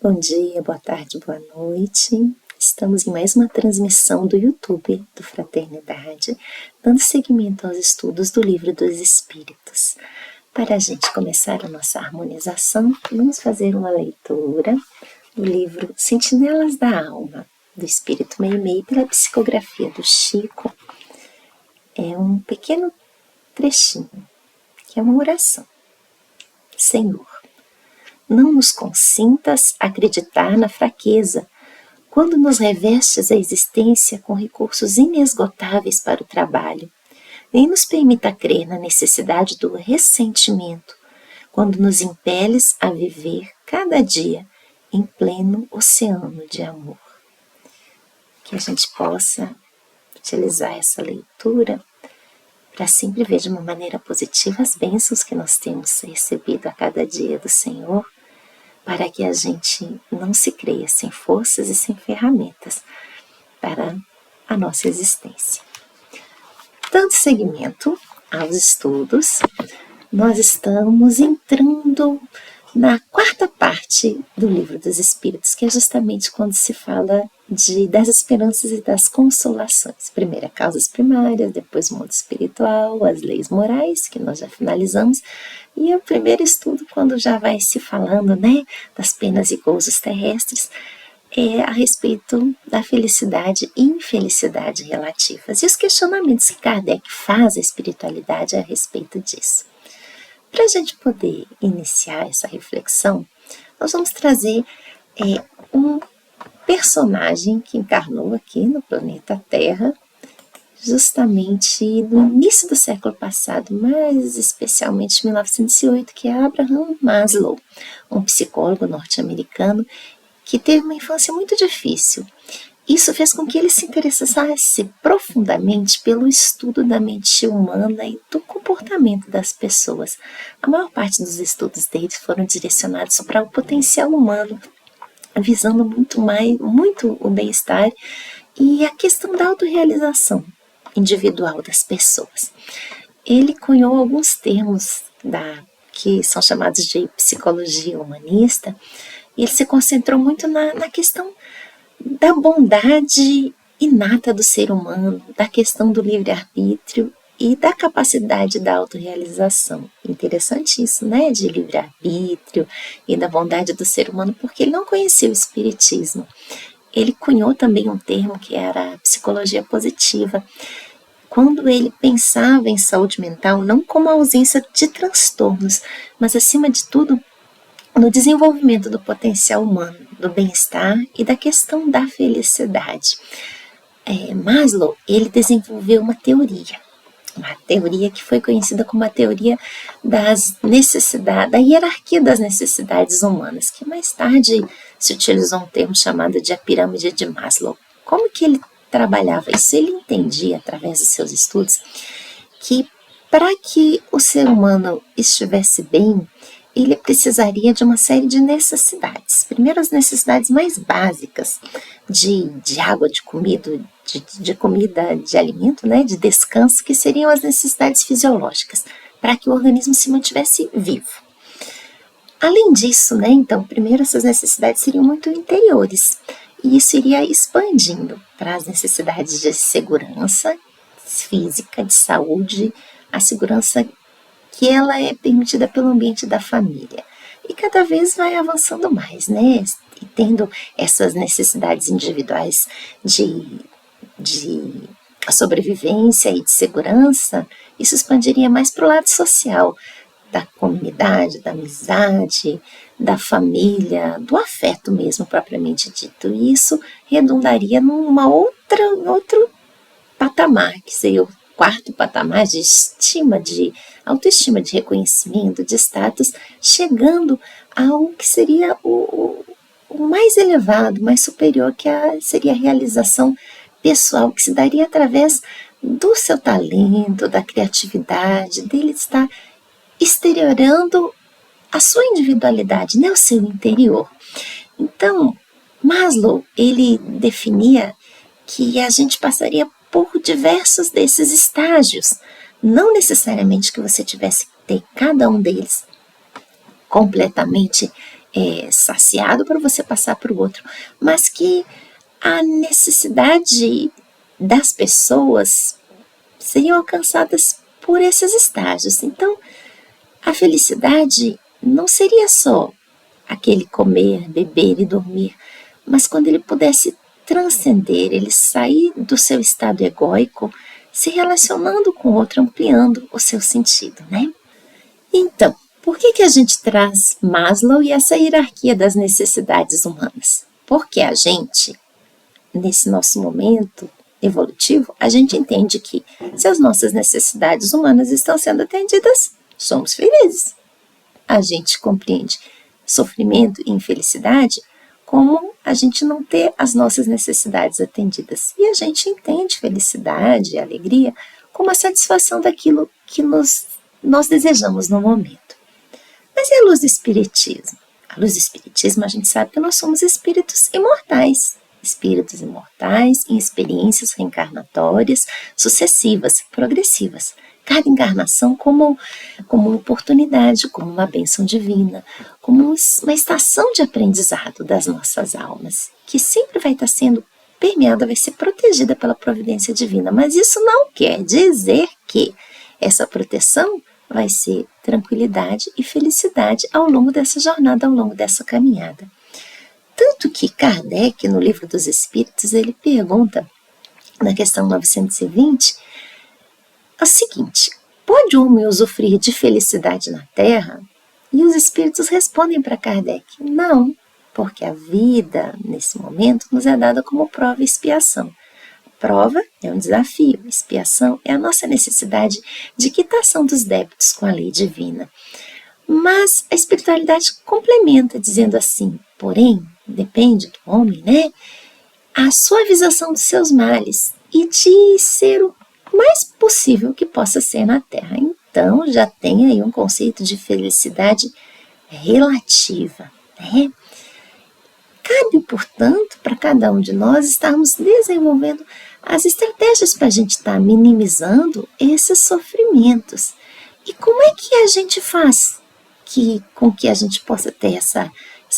Bom dia, boa tarde, boa noite. Estamos em mais uma transmissão do YouTube do Fraternidade, dando seguimento aos estudos do Livro dos Espíritos. Para a gente começar a nossa harmonização, vamos fazer uma leitura do livro Sentinelas da Alma, do Espírito Meimei, pela psicografia do Chico. É um pequeno trechinho, que é uma oração. Senhor, não nos consintas acreditar na fraqueza, quando nos revestes a existência com recursos inesgotáveis para o trabalho, nem nos permita crer na necessidade do ressentimento, quando nos impeles a viver cada dia em pleno oceano de amor. Que a gente possa utilizar essa leitura para sempre ver de uma maneira positiva as bênçãos que nós temos recebido a cada dia do Senhor, para que a gente não se creia sem forças e sem ferramentas para a nossa existência. Dando seguimento aos estudos, nós estamos entrando na quarta parte do Livro dos Espíritos, que é justamente quando se fala das esperanças e das consolações. Primeiro, causas primárias, depois o mundo espiritual, as leis morais, que nós já finalizamos, e o primeiro estudo, quando já vai se falando, das penas e gozos terrestres, é a respeito da felicidade e infelicidade relativas, e os questionamentos que Kardec faz à espiritualidade a respeito disso. Para a gente poder iniciar essa reflexão, nós vamos trazer um personagem que encarnou aqui no planeta Terra, justamente no início do século passado, mais especialmente em 1908, que é Abraham Maslow, um psicólogo norte-americano que teve uma infância muito difícil. Isso fez com que ele se interessasse profundamente pelo estudo da mente humana e do comportamento das pessoas. A maior parte dos estudos dele foram direcionados para o potencial humano, visando muito o bem-estar e a questão da autorrealização individual das pessoas. Ele cunhou alguns termos que são chamados de psicologia humanista, e ele se concentrou muito na questão da bondade inata do ser humano, da questão do livre-arbítrio e da capacidade da autorrealização. Interessante isso, de livre-arbítrio e da bondade do ser humano, porque ele não conhecia o espiritismo. Ele cunhou também um termo que era a psicologia positiva, quando ele pensava em saúde mental não como a ausência de transtornos, mas acima de tudo no desenvolvimento do potencial humano, do bem-estar e da questão da felicidade. Maslow, ele desenvolveu uma teoria que foi conhecida como a teoria da hierarquia das necessidades humanas, que mais tarde se utilizou um termo chamado de a pirâmide de Maslow. Como que ele trabalhava isso? Ele entendia, através dos seus estudos, que para que o ser humano estivesse bem, ele precisaria de uma série de necessidades. Primeiro, as necessidades mais básicas de água, de comida, de comida, de alimento, de descanso, que seriam as necessidades fisiológicas, para que o organismo se mantivesse vivo. Além disso, então, primeiro essas necessidades seriam muito interiores, e isso iria expandindo para as necessidades de segurança física, de saúde, a segurança que ela é permitida pelo ambiente da família. E cada vez vai avançando mais, E tendo essas necessidades individuais de sobrevivência e de segurança, isso expandiria mais para o lado social, da comunidade, da amizade, da família, do afeto mesmo, propriamente dito. E isso redundaria numa outro patamar, que seria o quarto patamar de autoestima, de reconhecimento, de status, chegando ao que seria o mais elevado, mais superior, que seria a realização pessoal, que se daria através do seu talento, da criatividade, dele estar exteriorando a sua individualidade, o seu interior. Então, Maslow, ele definia que a gente passaria por diversos desses estágios, não necessariamente que você tivesse que ter cada um deles completamente saciado para você passar para o outro, mas que a necessidade das pessoas seriam alcançadas por esses estágios. Então, a felicidade não seria só aquele comer, beber e dormir, mas quando ele pudesse transcender, ele sair do seu estado egóico, se relacionando com o outro, ampliando o seu sentido, né? Então, por que a gente traz Maslow e essa hierarquia das necessidades humanas? Porque a gente, nesse nosso momento evolutivo, a gente entende que se as nossas necessidades humanas estão sendo atendidas, somos felizes. A gente compreende sofrimento e infelicidade como a gente não ter as nossas necessidades atendidas. E a gente entende felicidade e alegria como a satisfação daquilo que nós desejamos no momento. Mas e a luz do Espiritismo? A luz do Espiritismo, a gente sabe que nós somos espíritos imortais em experiências reencarnatórias sucessivas, progressivas. Cada encarnação como uma oportunidade, como uma bênção divina, como uma estação de aprendizado das nossas almas, que sempre vai estar sendo permeada, vai ser protegida pela providência divina. Mas isso não quer dizer que essa proteção vai ser tranquilidade e felicidade ao longo dessa jornada, ao longo dessa caminhada. Tanto que Kardec, no Livro dos Espíritos, ele pergunta, na questão 920, o seguinte: pode o homem usufruir de felicidade na Terra? E os Espíritos respondem para Kardec: não, porque a vida, nesse momento, nos é dada como prova e expiação. Prova é um desafio, expiação é a nossa necessidade de quitação dos débitos com a lei divina. Mas a espiritualidade complementa, dizendo assim: porém, depende do homem, né? A suavização dos seus males e de ser o mais possível que possa ser na Terra. Então, já tem aí um conceito de felicidade relativa, né? Cabe, portanto, para cada um de nós estarmos desenvolvendo as estratégias para a gente estar minimizando esses sofrimentos. E como é que a gente faz com que a gente possa ter essa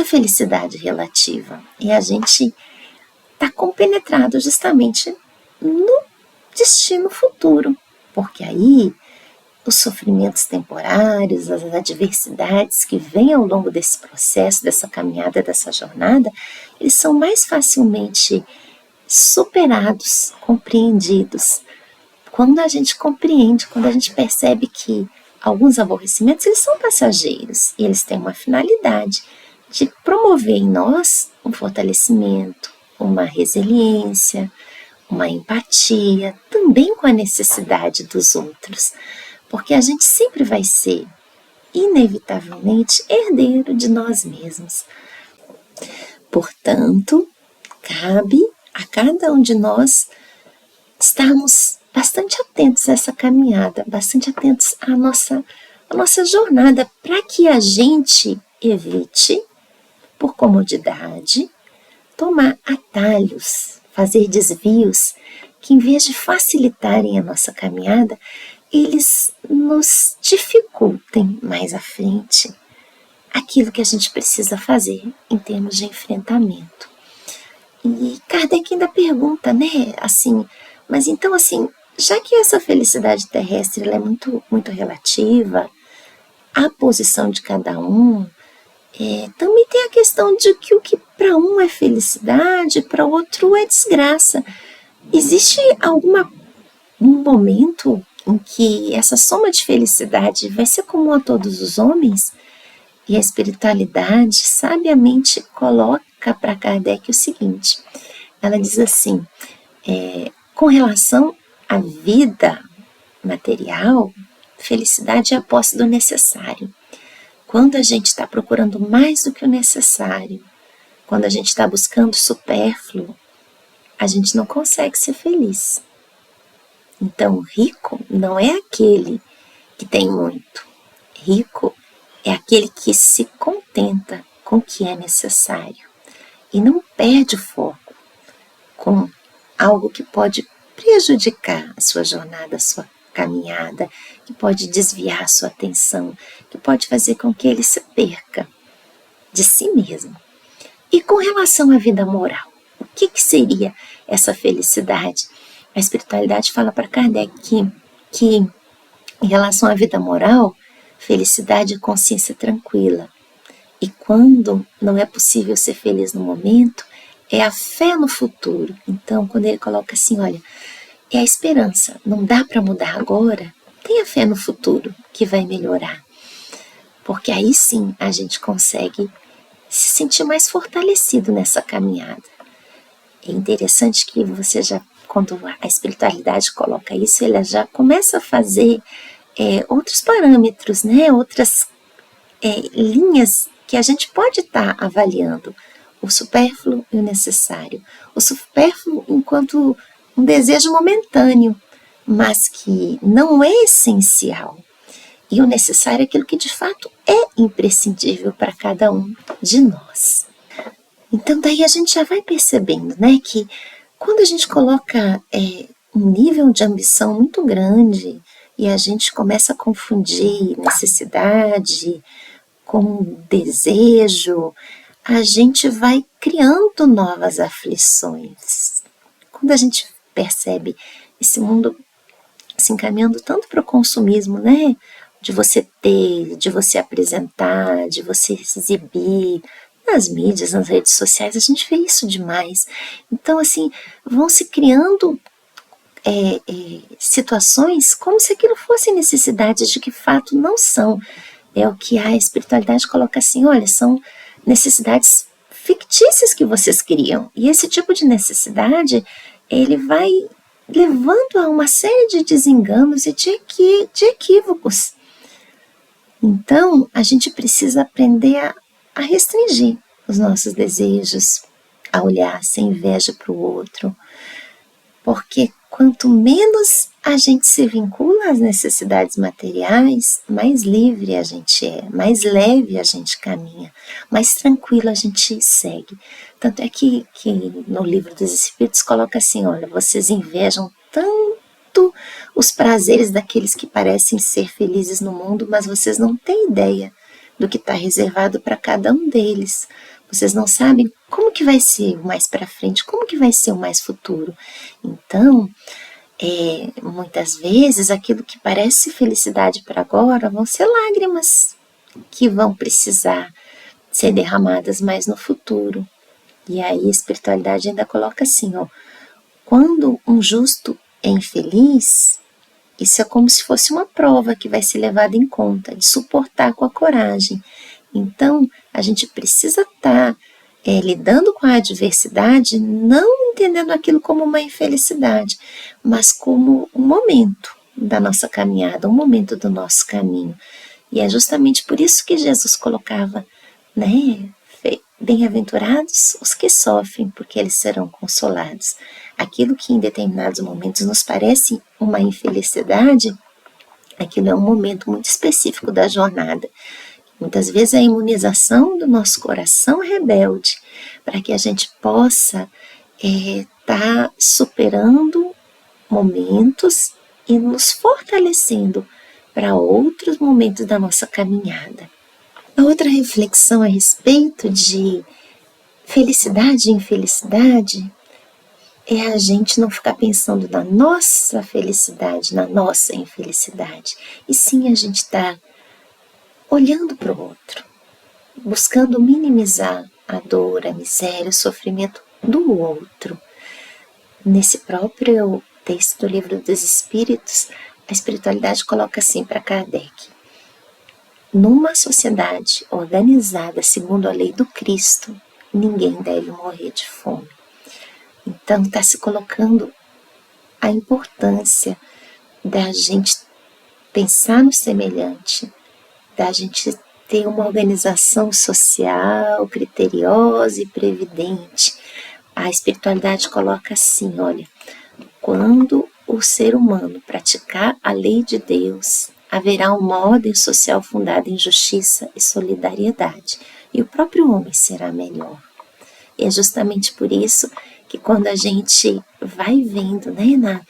felicidade relativa? E a gente está compenetrado justamente no destino futuro, porque aí os sofrimentos temporários, as adversidades que vêm ao longo desse processo, dessa caminhada, dessa jornada, eles são mais facilmente superados, compreendidos. Quando a gente compreende, quando a gente percebe que alguns aborrecimentos, eles são passageiros, e eles têm uma finalidade de promover em nós um fortalecimento, uma resiliência, uma empatia, também com a necessidade dos outros, porque a gente sempre vai ser, inevitavelmente, herdeiro de nós mesmos. Portanto, cabe a cada um de nós estarmos bastante atentos a essa caminhada, bastante atentos à nossa jornada, para que a gente evite, por comodidade, tomar atalhos, fazer desvios que, em vez de facilitarem a nossa caminhada, eles nos dificultem mais à frente aquilo que a gente precisa fazer em termos de enfrentamento. E Kardec ainda pergunta, né, assim, mas então, assim, já que essa felicidade terrestre ela é muito, muito relativa à posição de cada um, também tem a questão de que o que para um é felicidade, para o outro é desgraça. Existe um momento em que essa soma de felicidade vai ser comum a todos os homens? E a espiritualidade sabiamente coloca para Kardec o seguinte: ela diz assim, com relação à vida material, felicidade é a posse do necessário. Quando a gente está procurando mais do que o necessário, quando a gente está buscando o supérfluo, a gente não consegue ser feliz. Então, rico não é aquele que tem muito. Rico é aquele que se contenta com o que é necessário e não perde o foco com algo que pode prejudicar a sua jornada, a sua caminhada, que pode desviar a sua atenção, que pode fazer com que ele se perca. de si mesmo. E com relação à vida moral, o que seria essa felicidade? A espiritualidade fala para Kardec que em relação à vida moral, felicidade é consciência tranquila. E quando não é possível ser feliz no momento, é a fé no futuro. Então, quando ele coloca assim, olha, é a esperança, não dá para mudar agora, tenha fé no futuro que vai melhorar. Porque aí sim a gente consegue se sentir mais fortalecido nessa caminhada. É interessante que você já, quando a espiritualidade coloca isso, ela já começa a fazer outros parâmetros, né? Outras linhas que a gente pode estar avaliando. O supérfluo e o necessário. O supérfluo enquanto um desejo momentâneo, mas que não é essencial. E o necessário é aquilo que de fato é imprescindível para cada um de nós. Então daí a gente já vai percebendo, né, que quando a gente coloca um nível de ambição muito grande e a gente começa a confundir necessidade com desejo, a gente vai criando novas aflições. Quando a gente percebe esse mundo se encaminhando tanto para o consumismo, né? De você ter, de você apresentar, de você se exibir nas mídias, nas redes sociais, a gente vê isso demais. Então, assim, vão se criando situações como se aquilo fossem necessidades de que fato não são. É o que a espiritualidade coloca assim, olha, são necessidades fictícias que vocês criam. E esse tipo de necessidade, ele vai levando a uma série de desenganos e de equívocos. Então, a gente precisa aprender a restringir os nossos desejos, a olhar sem inveja para o outro, porque quanto menos a gente se vincula às necessidades materiais, mais livre a gente é, mais leve a gente caminha, mais tranquilo a gente segue. Tanto é que no Livro dos Espíritos coloca assim, olha, vocês invejam tanto os prazeres daqueles que parecem ser felizes no mundo, mas vocês não têm ideia do que está reservado para cada um deles. Vocês não sabem como que vai ser o mais para frente, como que vai ser o mais futuro. Então, muitas vezes, aquilo que parece felicidade para agora vão ser lágrimas que vão precisar ser derramadas mais no futuro. E aí a espiritualidade ainda coloca assim, ó, quando um justo é infeliz, isso é como se fosse uma prova que vai ser levada em conta, de suportar com a coragem. Então, a gente precisa estar lidando com a adversidade, não entendendo aquilo como uma infelicidade, mas como um momento da nossa caminhada, um momento do nosso caminho. E é justamente por isso que Jesus colocava, né, bem-aventurados os que sofrem, porque eles serão consolados. Aquilo que em determinados momentos nos parece uma infelicidade, aquilo é um momento muito específico da jornada. Muitas vezes é a imunização do nosso coração rebelde, para que a gente possa estar superando momentos e nos fortalecendo para outros momentos da nossa caminhada. A outra reflexão a respeito de felicidade e infelicidade é a gente não ficar pensando na nossa felicidade, na nossa infelicidade, e sim a gente estar olhando para o outro, buscando minimizar a dor, a miséria, o sofrimento do outro. Nesse próprio texto do Livro dos Espíritos, a espiritualidade coloca assim para Kardec: numa sociedade organizada segundo a lei do Cristo, ninguém deve morrer de fome. Então está se colocando a importância da gente pensar no semelhante, da gente ter uma organização social criteriosa e previdente. A espiritualidade coloca assim, olha, quando o ser humano praticar a lei de Deus, haverá uma ordem social fundada em justiça e solidariedade, e o próprio homem será melhor. E é justamente por isso que quando a gente vai vendo, né,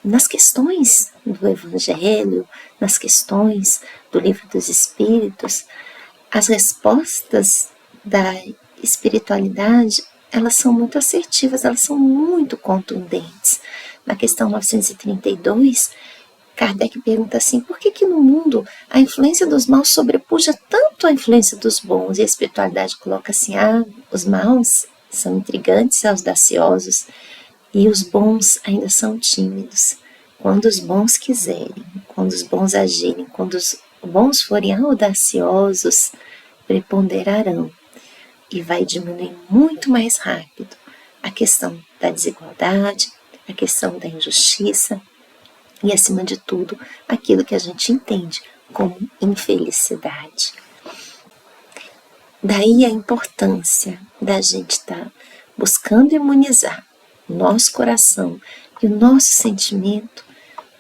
nas questões do Evangelho, nas questões do Livro dos Espíritos, as respostas da espiritualidade, elas são muito assertivas, elas são muito contundentes. Na questão 932, Kardec pergunta assim, por que no mundo a influência dos maus sobrepuja tanto a influência dos bons? E a espiritualidade coloca assim, os maus são intrigantes e audaciosos, e os bons ainda são tímidos. Quando os bons quiserem, quando os bons agirem, quando os bons forem audaciosos, preponderarão e vai diminuir muito mais rápido a questão da desigualdade, a questão da injustiça e, acima de tudo, aquilo que a gente entende como infelicidade. Daí a importância da gente estar buscando imunizar o nosso coração e o nosso sentimento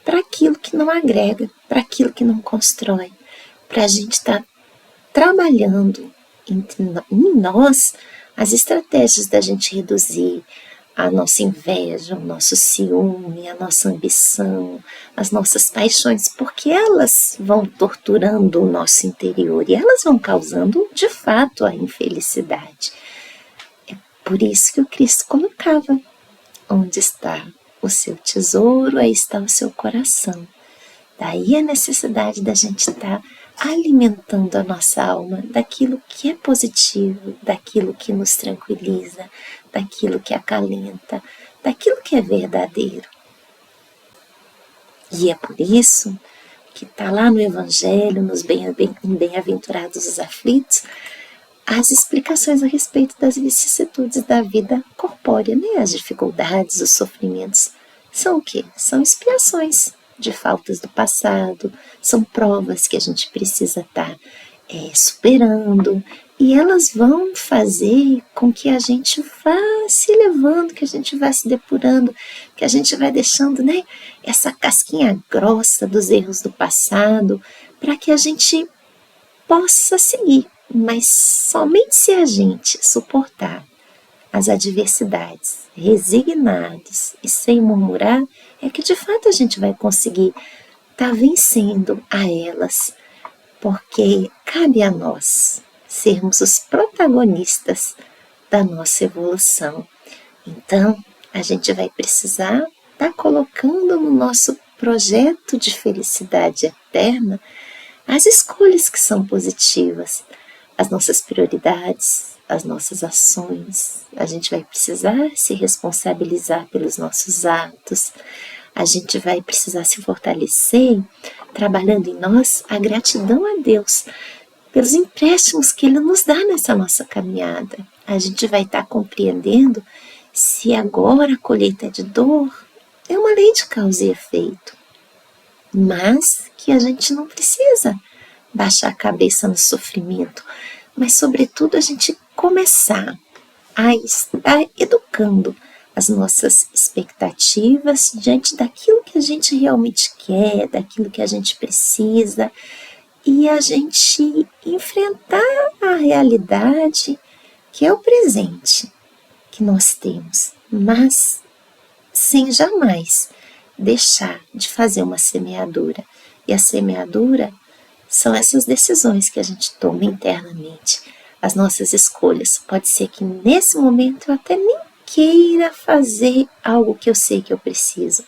para aquilo que não agrega, para aquilo que não constrói, para a gente estar trabalhando em nós as estratégias da gente reduzir a nossa inveja, o nosso ciúme, a nossa ambição, as nossas paixões, porque elas vão torturando o nosso interior e elas vão causando, de fato, a infelicidade. É por isso que o Cristo colocava, onde está o seu tesouro, aí está o seu coração. Daí a necessidade da gente estar alimentando a nossa alma daquilo que é positivo, daquilo que nos tranquiliza, daquilo que acalenta, daquilo que é verdadeiro. E é por isso que está lá no Evangelho, nos Bem-aventurados os aflitos, as explicações a respeito das vicissitudes da vida corpórea, né? As dificuldades, os sofrimentos. São o quê? São expiações de faltas do passado, são provas que a gente precisa estar superando, e elas vão fazer com que a gente vá se elevando, que a gente vá se depurando, que a gente vai deixando, né, essa casquinha grossa dos erros do passado, para que a gente possa seguir, mas somente se a gente suportar as adversidades, resignados e sem murmurar, é que de fato a gente vai conseguir estar vencendo a elas, porque cabe a nós sermos os protagonistas da nossa evolução. Então, a gente vai precisar estar colocando no nosso projeto de felicidade eterna as escolhas que são positivas, as nossas prioridades, as nossas ações. A gente vai precisar se responsabilizar pelos nossos atos, a gente vai precisar se fortalecer, trabalhando em nós a gratidão a Deus pelos empréstimos que Ele nos dá nessa nossa caminhada. A gente vai estar compreendendo se agora a colheita é de dor, é uma lei de causa e efeito, mas que a gente não precisa baixar a cabeça no sofrimento, mas sobretudo a gente começar a estar educando as nossas expectativas diante daquilo que a gente realmente quer, daquilo que a gente precisa, e a gente enfrentar a realidade que é o presente que nós temos, mas sem jamais deixar de fazer uma semeadura. E a semeadura são essas decisões que a gente toma internamente, as nossas escolhas. Pode ser que nesse momento eu até nem queira fazer algo que eu sei que eu preciso,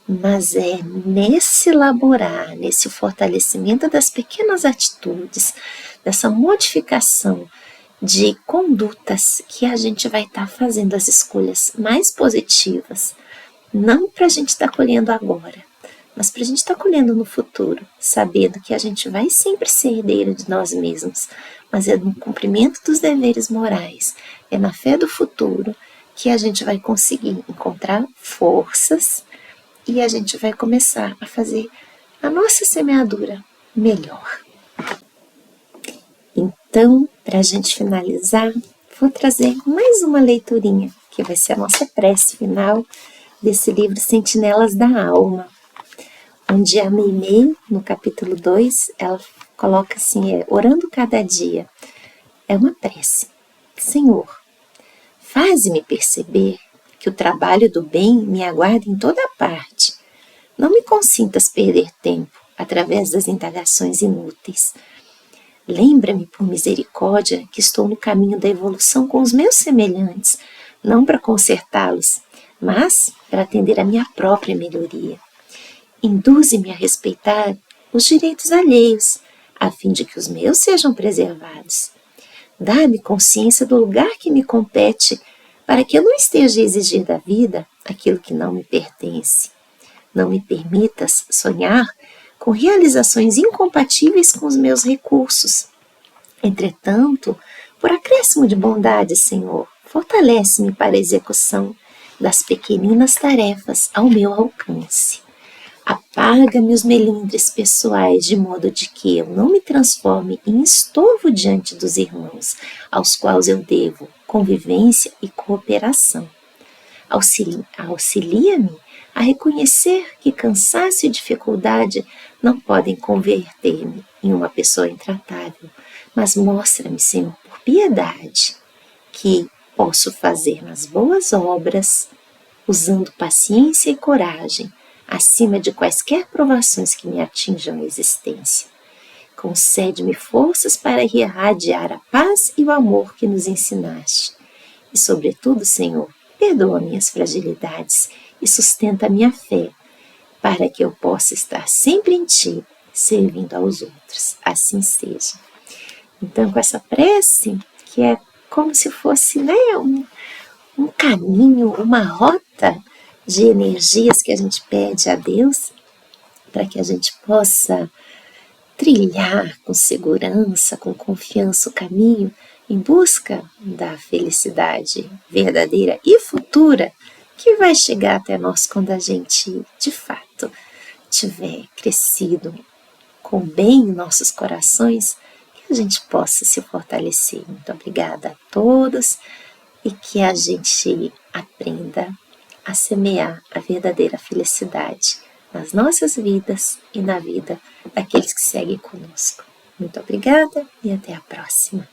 mas é nesse laborar, nesse fortalecimento das pequenas atitudes, dessa modificação de condutas que a gente vai estar fazendo as escolhas mais positivas, não para a gente estar colhendo agora, mas para a gente estar colhendo no futuro, sabendo que a gente vai sempre ser herdeiro de nós mesmos, mas é no cumprimento dos deveres morais, é na fé do futuro que a gente vai conseguir encontrar forças e a gente vai começar a fazer a nossa semeadura melhor. Então, para a gente finalizar, vou trazer mais uma leiturinha, que vai ser a nossa prece final desse livro Sentinelas da Alma, onde a Meimei, no capítulo 2, ela coloca assim, orando cada dia, é uma prece. Senhor, faze-me perceber que o trabalho do bem me aguarda em toda parte. Não me consintas perder tempo através das indagações inúteis. Lembra-me, por misericórdia, que estou no caminho da evolução com os meus semelhantes, não para consertá-los, mas para atender à minha própria melhoria. Induze-me a respeitar os direitos alheios, a fim de que os meus sejam preservados. Dá-me consciência do lugar que me compete, para que eu não esteja a exigir da vida aquilo que não me pertence. Não me permitas sonhar com realizações incompatíveis com os meus recursos. Entretanto, por acréscimo de bondade, Senhor, fortalece-me para a execução das pequeninas tarefas ao meu alcance. Apaga-me os melindres pessoais, de modo de que eu não me transforme em estorvo diante dos irmãos, aos quais eu devo convivência e cooperação. Auxilia-me a reconhecer que cansaço e dificuldade não podem converter-me em uma pessoa intratável, mas mostra-me, Senhor, por piedade, que posso fazer nas boas obras, usando paciência e coragem, acima de quaisquer provações que me atinjam a existência. Concede-me forças para irradiar a paz e o amor que nos ensinaste. E, sobretudo, Senhor, perdoa minhas fragilidades e sustenta a minha fé, para que eu possa estar sempre em Ti, servindo aos outros. Assim seja. Então, com essa prece, que é como se fosse, um caminho, uma rota de energias que a gente pede a Deus, para que a gente possa trilhar com segurança, com confiança o caminho em busca da felicidade verdadeira e futura, que vai chegar até nós quando a gente, de fato, tiver crescido com bem em nossos corações, que a gente possa se fortalecer. Muito obrigada a todos e que a gente aprenda a semear a verdadeira felicidade nas nossas vidas e na vida daqueles que seguem conosco. Muito obrigada e até a próxima.